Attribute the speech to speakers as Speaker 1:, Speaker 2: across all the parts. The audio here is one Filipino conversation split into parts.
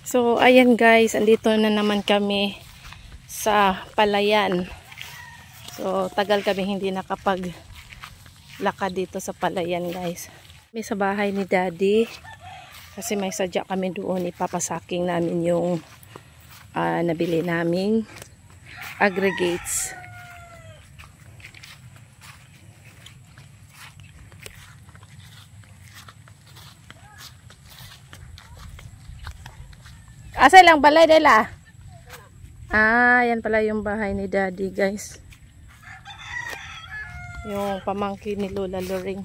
Speaker 1: So, ayan guys, andito na naman kami sa palayan. So, tagal kami hindi nakapaglakad dito sa palayan guys. May sa bahay ni Daddy. Kasi may sadya kami doon, ipapasaking namin yung nabili naming aggregates. Asa lang balay nila? Yan pala yung bahay ni Daddy guys. Yung pamangkin ni Lola Loring.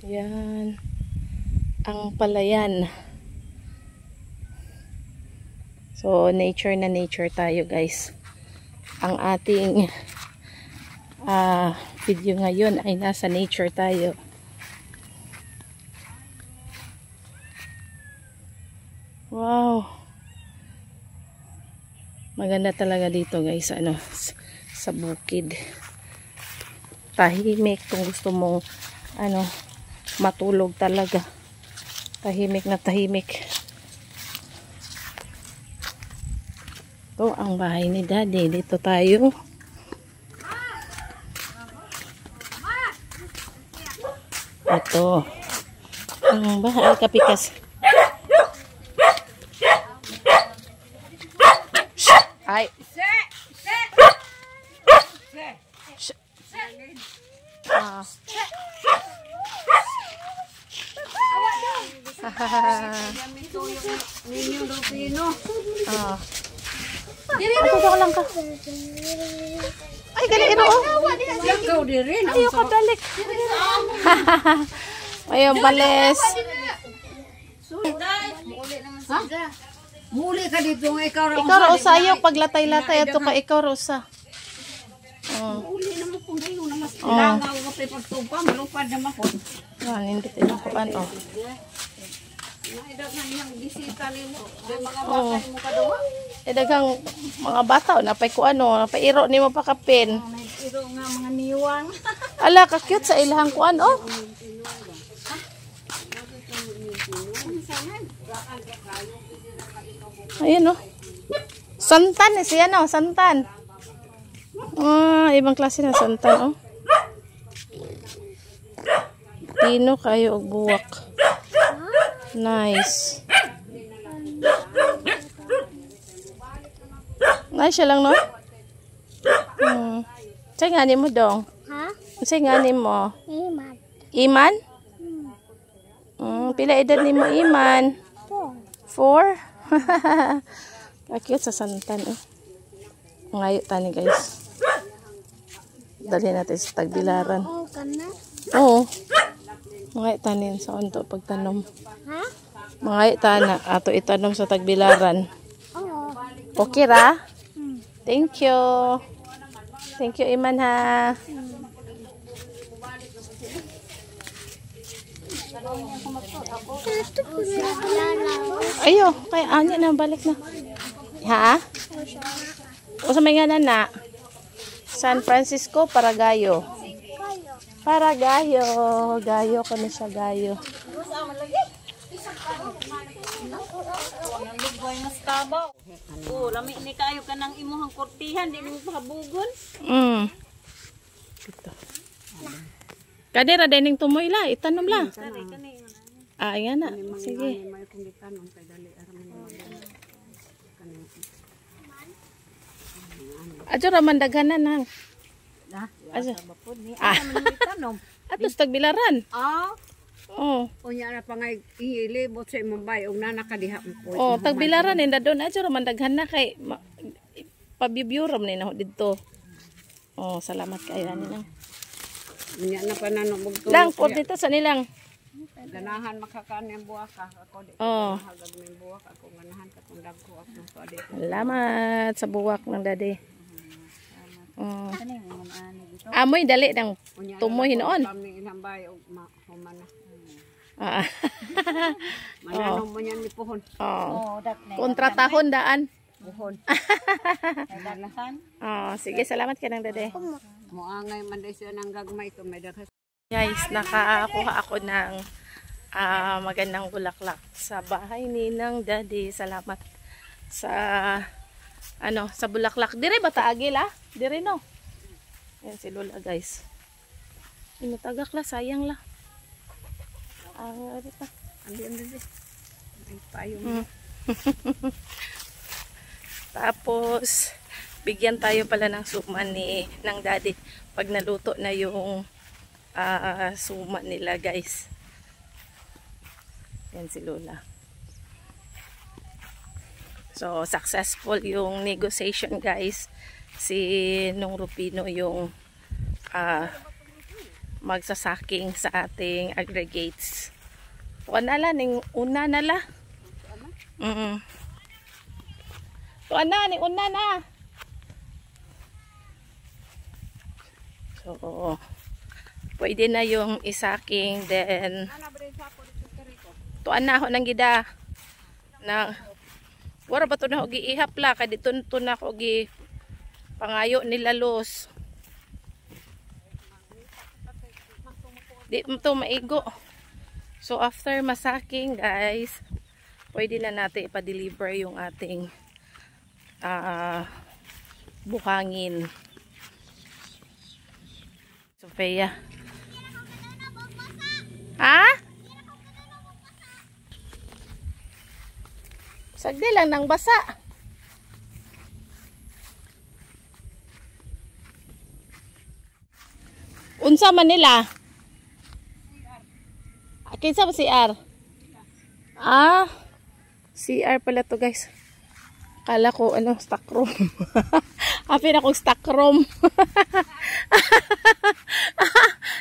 Speaker 1: Yan ang palayan. So nature na nature tayo guys. Ang ating video ngayon ay nasa nature tayo. Wow, maganda talaga dito guys, sa bukid. Tahimik kung gusto mong matulog talaga. Tahimik na tahimik. Ito ang bahay ni Daddy. Dito tayo. Ito ang bahay kapikas. Ay. Ako lang ka. Ay, ganito oh. Ayaw ka balik. Ayaw bales.
Speaker 2: Muli ka dito nga ikaw
Speaker 1: Rosa, ayaw paglatay-latay ato ka ikaw Rosa.
Speaker 2: Muli naman kung gayo na mas langaw ka pagtupa, malupad naman po.
Speaker 1: Hindi tinakuan oh.
Speaker 2: Naidag na niyang bisita nimo. Mga bata mo kaduwa.
Speaker 1: Daghang mga bata napay ko napairo nimo pa kapin.
Speaker 2: Napairo nga mga niwang.
Speaker 1: Ala ka cute sa ilahang kuan oh. Ayun oh. Santan siya santan. Ibang klase na santan oh. Pino kayo og buwak. Nice. Nice siya lang no? Say nga mo dong.
Speaker 3: Ha?
Speaker 1: Say nga mo.
Speaker 3: Iman.
Speaker 1: Iman? Pila edad ni mo Iman? 4? Cute sa santan oh. Ngayon tani guys. Dali natin sa Tagbilaran. Oo. Mga tanin sa onto pagtanom.
Speaker 3: Ha?
Speaker 1: Mga tana ato itanom sa Tagbilaran.
Speaker 3: Oo.
Speaker 1: Okay ra? Thank you. Thank you Iman ha. Ayo, kaya anya na balik na. Ha? O sa may nganan na? San Francisco, Paragayo. Paragayo. Gayo ko na siya, gayo.
Speaker 2: Lami ni kayo ka ng imuhang kortihan, di mo pahabugon.
Speaker 1: Ito. Kadira dining tumoy la, itanom la. Ayan na. Sige. Adyo raman daghanan nang. Adyo. Atos Tagbilaran. Oh.
Speaker 2: Unya na pangay ihilibot sa imong bay og nana kadiha mo.
Speaker 1: Oh, Tagbilaran inda doon adyo raman daghan na kay pabibyuram ni na didto. Oh, salamat kayo ani lang.
Speaker 2: Unya na pananog og
Speaker 1: Lang po dito sa nilang.
Speaker 2: Ganahan makakaan ang buwak ka ako di. Hagag may buwak ako ganahan ka kung dagko ako so adi.
Speaker 1: Salamat sa buwak ng Daddy. Amoy dali ng tumoy noon.
Speaker 2: Kami ilang bay og humana.
Speaker 1: Ah.
Speaker 2: Mananong mo yan ni pohon.
Speaker 1: Kontratahon daan.
Speaker 2: buhon. Kay dalahan.
Speaker 1: Oh, sige, salamat ka ng dade.
Speaker 2: Moangay man day siya ng gagmay to may daghas.
Speaker 1: Guys, nakakuha ako ng magandang bulaklak sa bahay ni ng daddy. Salamat sa sa bulaklak. Dire ba taagil Dire no. Ayan si Lola guys. Inutagak la, sayang la. Ano pa?
Speaker 2: Andi. Ay payo.
Speaker 1: Tapos bigyan tayo pala ng suman ng daddy pag naluto na yung suman nila guys. Yan si Lola. So successful yung negotiation guys. Si Nong Rupino yung magsasaking sa ating aggregates. Tuan nala ning una nala. Tuan na ning una na. So pwede na yung isaking, then tuan na ako ng gida na wala ba ito na ako giihap la kaya dito na ako pangayo nila los di mo ito maigo. So after masaking guys, pwede na natin ipa-deliver yung ating buhangin. Sofia. Sagdi lang ng basa. Unsa man nila? Kinsa ba CR? CR pala to guys. Kala ko stock room. Apin akong stock room.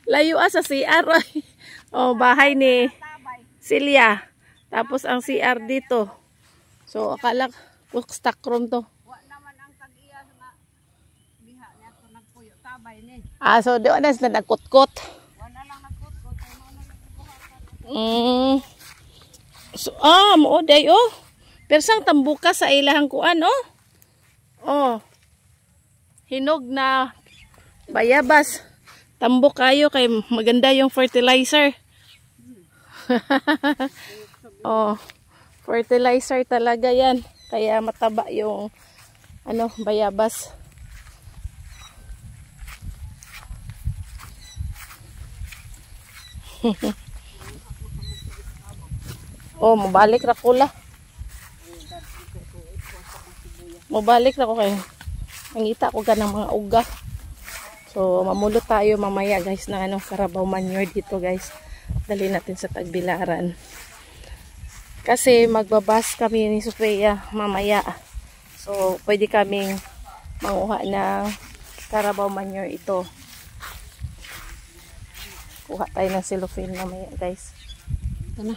Speaker 1: Layo sa CR. Oh, bahay ni Celia. Tapos ang CR dito. So akala ko stock room to.
Speaker 2: Wa naman ang tag-iya nga diha niya to nagpuyo tabay ni.
Speaker 1: So di na sila nagkutkot.
Speaker 2: Wa na lang nagkutkot kay mo na
Speaker 1: So mo day persang tambuka sa ilahang kuan hinog na bayabas. Tambok kayo kay maganda yung fertilizer. Fertilizer talaga yan. Kaya mataba yung bayabas. Mabalik ra ko la. Mabalik ra ko kay mangita ko ganang mga uga. So mamulot tayo mamaya guys na Carabao manure dito guys. Dali natin sa Tagbilaran. Kasi magbabas kami ni Sofia mamaya. So pwede kaming manguha ng Carabao manure ito. Kuha tayo ng cellophane mamaya guys. Ito na.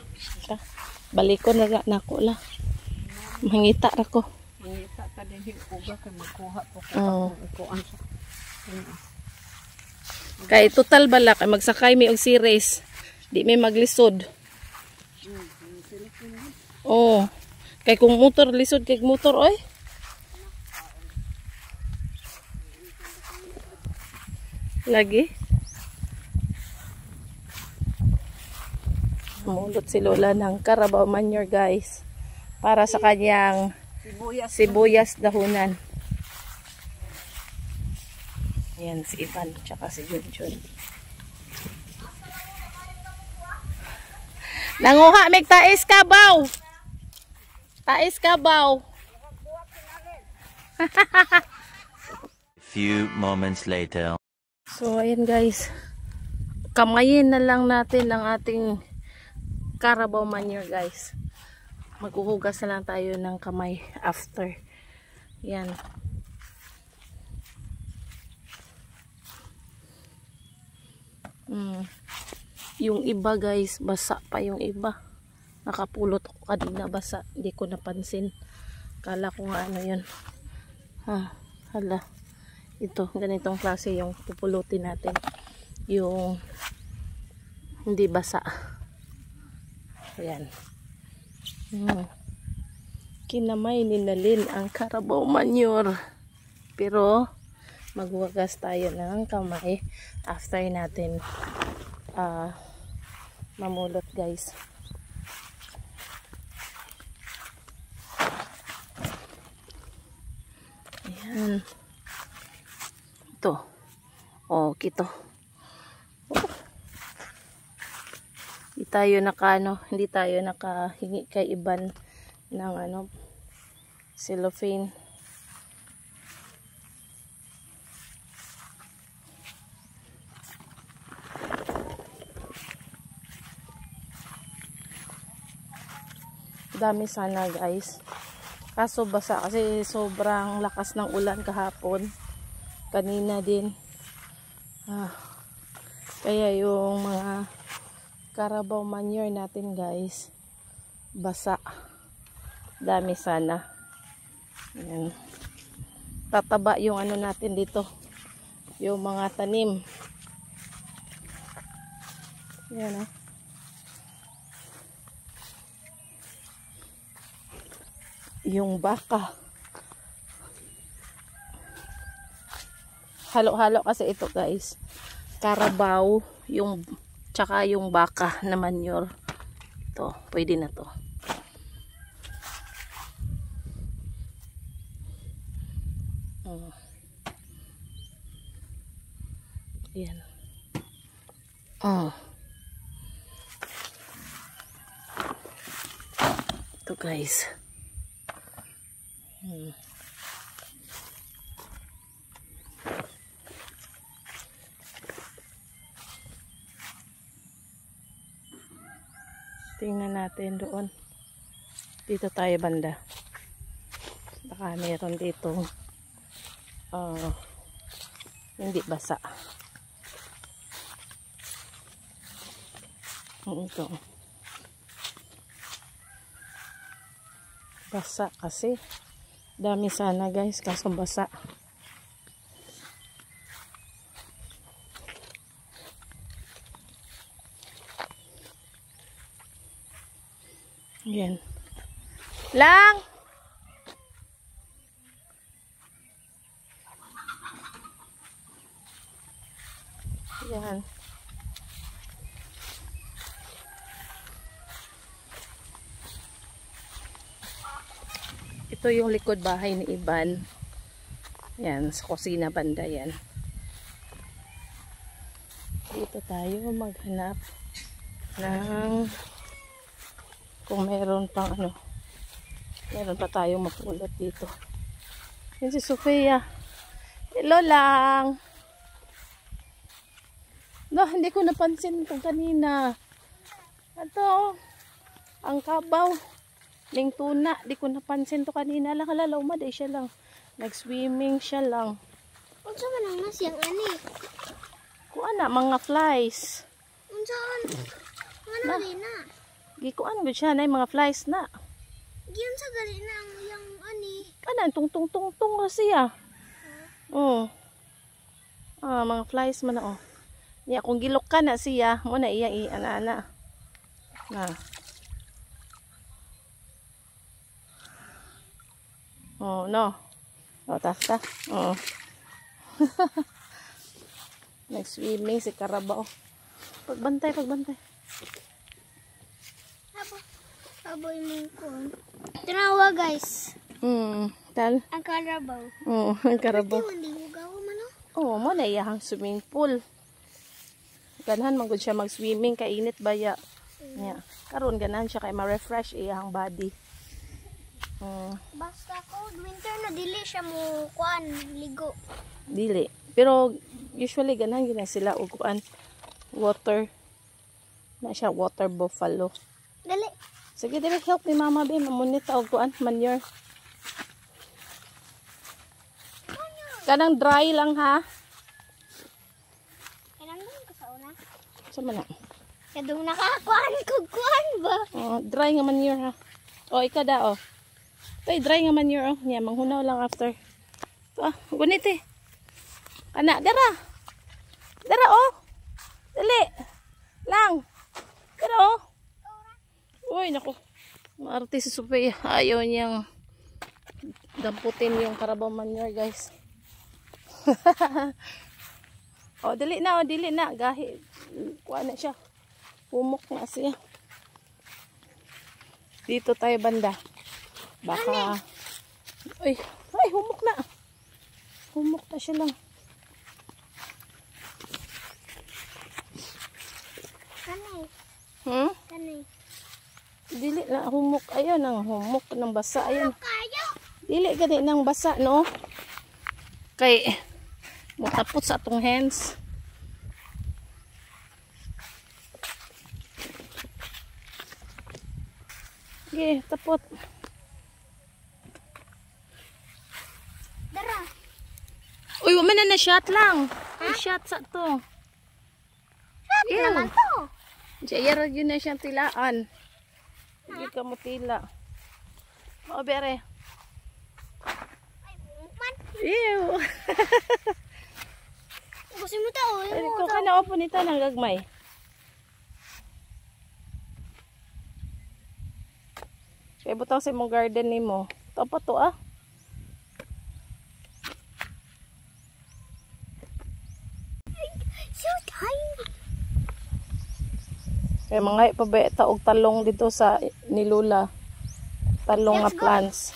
Speaker 1: Balikon na nako la. Mangita ra ko.
Speaker 2: mangita ta dinhi uga kay magkuha po ko kuan sa.
Speaker 1: Kay total bala kay magsakay mi og series. Di may maglisod. Kay kung motor lisod kay motor oy. Lagi. Mulot si Lola ng Carabao manure guys. Para sa kanyang sibuyas dahunan. Ayan si Ivan tsaka si Junjun. Nanguha meg tais kabaw. Tais kabaw.
Speaker 3: Few moments later.
Speaker 1: So ayan guys. Kamayin na lang natin ang ating Carabao manure guys. Maghuhugas na lang tayo ng kamay after. Yan. Yung iba guys, basa pa yung iba. Nakapulot ko kanina basa. Hindi ko napansin. Kala ko nga ano yun. Hala. Ito, ganitong klase yung pupulutin natin. Yung hindi basa. Ayan. kinamay ni Nalin ang Carabao manure. Pero magwagas tayo ng kamay after natin mamulot, guys. Ayan. Ito. Oh, kito. Oh. Hindi tayo nakahingi kay Iban ng cellophane. Dami sana, guys. Kaso basa kasi sobrang lakas ng ulan kahapon. Kanina din. Kaya yung mga Carabao manure natin, guys, basa. Dami sana. Ayan. Tataba yung natin dito. Yung mga tanim. Ayan, yung baka. Halo-halo kasi ito, guys. Carabao, tsaka yung baka na manure. Ito, pwede na to. Ayan. Ito, guys. Tingnan natin doon. Dito tayo banda. Baka meron dito hindi basa. Ito. Basa kasi. Dami sana, guys, kaso basa. Yan. Lang! Yan. Ito yung likod bahay ni Iban. Yan, sa kusina banda yan. Dito tayo maghanap ng kung meron pang meron pa tayong mapulot dito. Yan si Sofia. Hello lang. No, hindi ko napansin ito kanina. Ito, ang kabaw. Ning tuna, di ko napansin to kanina lang. Halalaw maday siya lang. Nag-swimming siya lang.
Speaker 3: Unsa man ang nasiyang ani?
Speaker 1: Kuana, mga flies.
Speaker 3: Unsaan? Ngano rin na?
Speaker 1: Gikuan gud siya, nay mga flies na.
Speaker 3: Giyan sa gali na ang yang ani.
Speaker 1: Kanan, tung-tung-tung-tung siya. Mga flies man na, Ya, kung gilok ka na siya, mo na iya ana-ana. Na. No. Ta. Nag-swimming si Carabao. Pagbantay.
Speaker 3: Abo imong ko. Tanawa, guys.
Speaker 1: Tal.
Speaker 3: Ang Carabao.
Speaker 1: Ang Carabao.
Speaker 3: Hindi mo gawa man
Speaker 1: mo na iyahang swimming pool. Ganahan man gud siya mag-swimming, kainit baya. Yeah. Karon ganahan siya kay ma-refresh iyang body.
Speaker 3: Basta cold winter na dili siya mo kuan ligo.
Speaker 1: Dili. Pero usually ganahan gina sila og kuan water. Na siya water buffalo.
Speaker 3: Dali.
Speaker 1: Sige, dili help ni Mama Ben mamunita og kuan manure. Kanang dry lang ha. Sama na.
Speaker 3: Kadung nakakuan kuan ba?
Speaker 1: Dry nga manure ha. Ikada Ito dry nga manure Nya manghunaw lang after. Ito gunit Kana dara. Dara Dali. Lang. Dara Uy nako. Maarte si Sofia. Ayaw niyang damputin yung Carabao manure, guys. O, dili na, dili na. Gahi. Kuha na siya. Humok na siya. Dito tayo banda. Baka... Ay, humok na. Humok na siya lang.
Speaker 3: Kanay.
Speaker 1: Hmm?
Speaker 3: Kanay.
Speaker 1: Dili na humok. Ayun ang humok ng basa. Ayun.
Speaker 3: Kayo.
Speaker 1: Dili gani ng basa, no? Kay mutapot sa atong hands. Okay, tapot.
Speaker 3: Dara.
Speaker 1: Uy, wala na shot lang. Ay, shot sa to.
Speaker 3: Sabi naman to.
Speaker 1: Jayara yun na siyang tilaan. Hindi ka mo tila. O, bere.
Speaker 3: Ay, man.
Speaker 1: Ew.
Speaker 3: Gusto mo to.
Speaker 1: Ay, kung ka na opo nito ng gagmay. Kaya butang sa mong garden ni mo. Ito pa to ah.
Speaker 3: So tiny.
Speaker 1: Kaya mga ipabeta og talong dito sa nilula. Talong nga plants.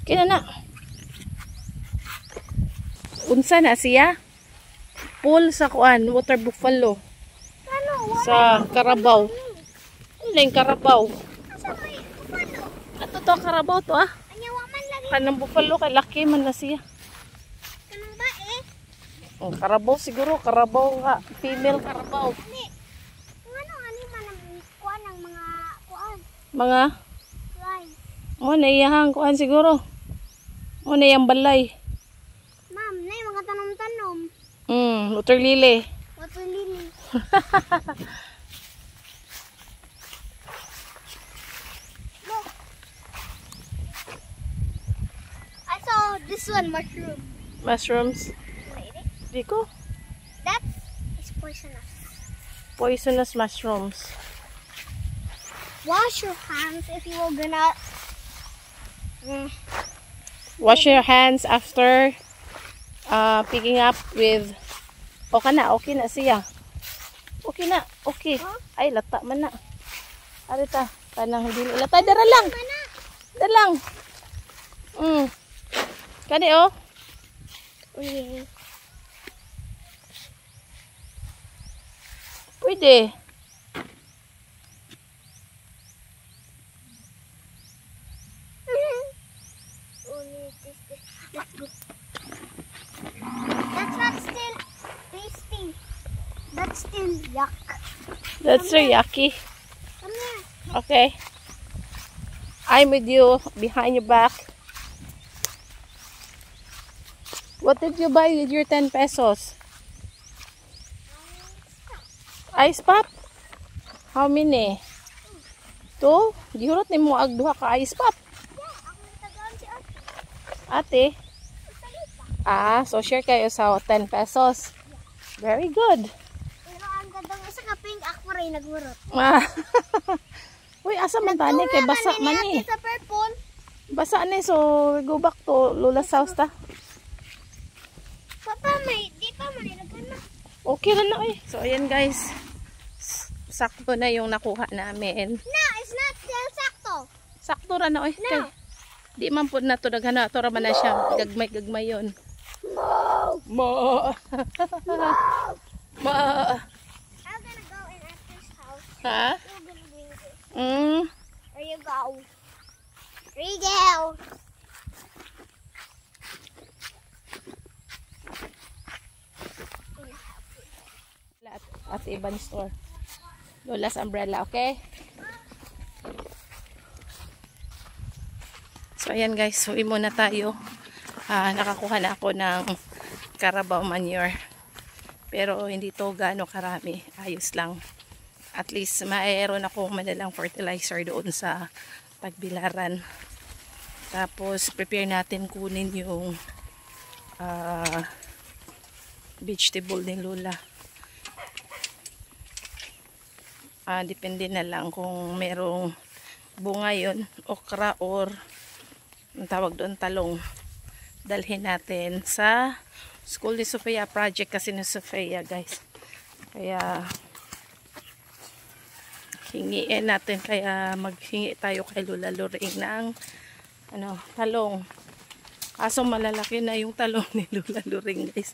Speaker 1: Kina na. Unsa na siya? Pool sa kuan, water buffalo.
Speaker 3: Ano?
Speaker 1: Sa Carabao. Ano yung Carabao?
Speaker 3: Asa may buffalo?
Speaker 1: Ato to Carabao to ah.
Speaker 3: Anyawa man lagi.
Speaker 1: Kanang buffalo kay laki man na siya.
Speaker 3: Kanang ba eh?
Speaker 1: Oh, Carabao siguro, Carabao nga, female Carabao.
Speaker 3: Ani. Kung ano man ang kuan ng mga kuan.
Speaker 1: Mga
Speaker 3: Kuan.
Speaker 1: mo na iyahang kuan siguro. Mo na iyang balay.
Speaker 3: Ma'am, na yung mga tanom-tanom.
Speaker 1: Water lily.
Speaker 3: Water lily. Look. I saw this one mushroom.
Speaker 1: Mushrooms.
Speaker 3: Wait,
Speaker 1: Di ko.
Speaker 3: that is poisonous.
Speaker 1: Poisonous mushrooms.
Speaker 3: Wash your hands if you were gonna.
Speaker 1: Wash your hands after picking up with okay na siya. Okay na, okay. Ay, lata man na. Arita, kanang dili lata, dara lang. Dara lang. Kani oh.
Speaker 3: Okay.
Speaker 1: Pwede.
Speaker 3: Let's go. That's not still tasty. That's still yuck.
Speaker 1: That's so yucky.
Speaker 3: Come here.
Speaker 1: Okay. I'm with you behind your back. What did you buy with your 10 pesos? Ice pop? How many? 2? Gihurot ni mo ag duha ka ice pop.
Speaker 3: Yeah, ako nagtagaan si Ate.
Speaker 1: Ate?
Speaker 3: Salita.
Speaker 1: So share kayo sa 10 pesos. Very good.
Speaker 3: Pero ang gandang isa ka pink, ako rin nagurot.
Speaker 1: Uy, asa man tani kay basa man ni.
Speaker 3: Sa purple.
Speaker 1: Basa ni, so we go back to Lola's house ta.
Speaker 3: Papa, di pa manilagyan na.
Speaker 1: Okay na na eh. So ayan guys. Sakto na yung nakuha namin.
Speaker 3: No, it's not still sakto.
Speaker 1: Sakto ra na oy.
Speaker 3: No.
Speaker 1: Kay, di man pud na to daghan na to ra man na siya. Gagmay yon. Mo. Ma.
Speaker 3: I'm gonna go in Actor's house.
Speaker 1: Ha?
Speaker 3: You're gonna bring this. Where you go? Where you go?
Speaker 1: At Iban store. Lola's umbrella, okay? So ayan guys, suwi muna tayo. Nakakuha na ako ng Carabao manure. Pero hindi to gaano karami. Ayos lang. At least mayroon akong madalang fertilizer doon sa Tagbilaran. Tapos prepare natin kunin yung vegetable ni Lola. Depende na lang kung merong bunga yun, okra or ang tawag doon, talong. Dalhin natin sa school ni Sofia, project kasi ni Sofia guys. Kaya hingiin natin, kaya maghingi tayo kay Lola Loring ng talong. Kaso malalaki na yung talong ni Lola Loring guys.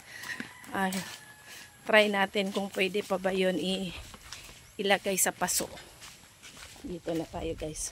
Speaker 1: Try natin kung pwede pa ba yun ilagay sa paso. Dito na tayo guys.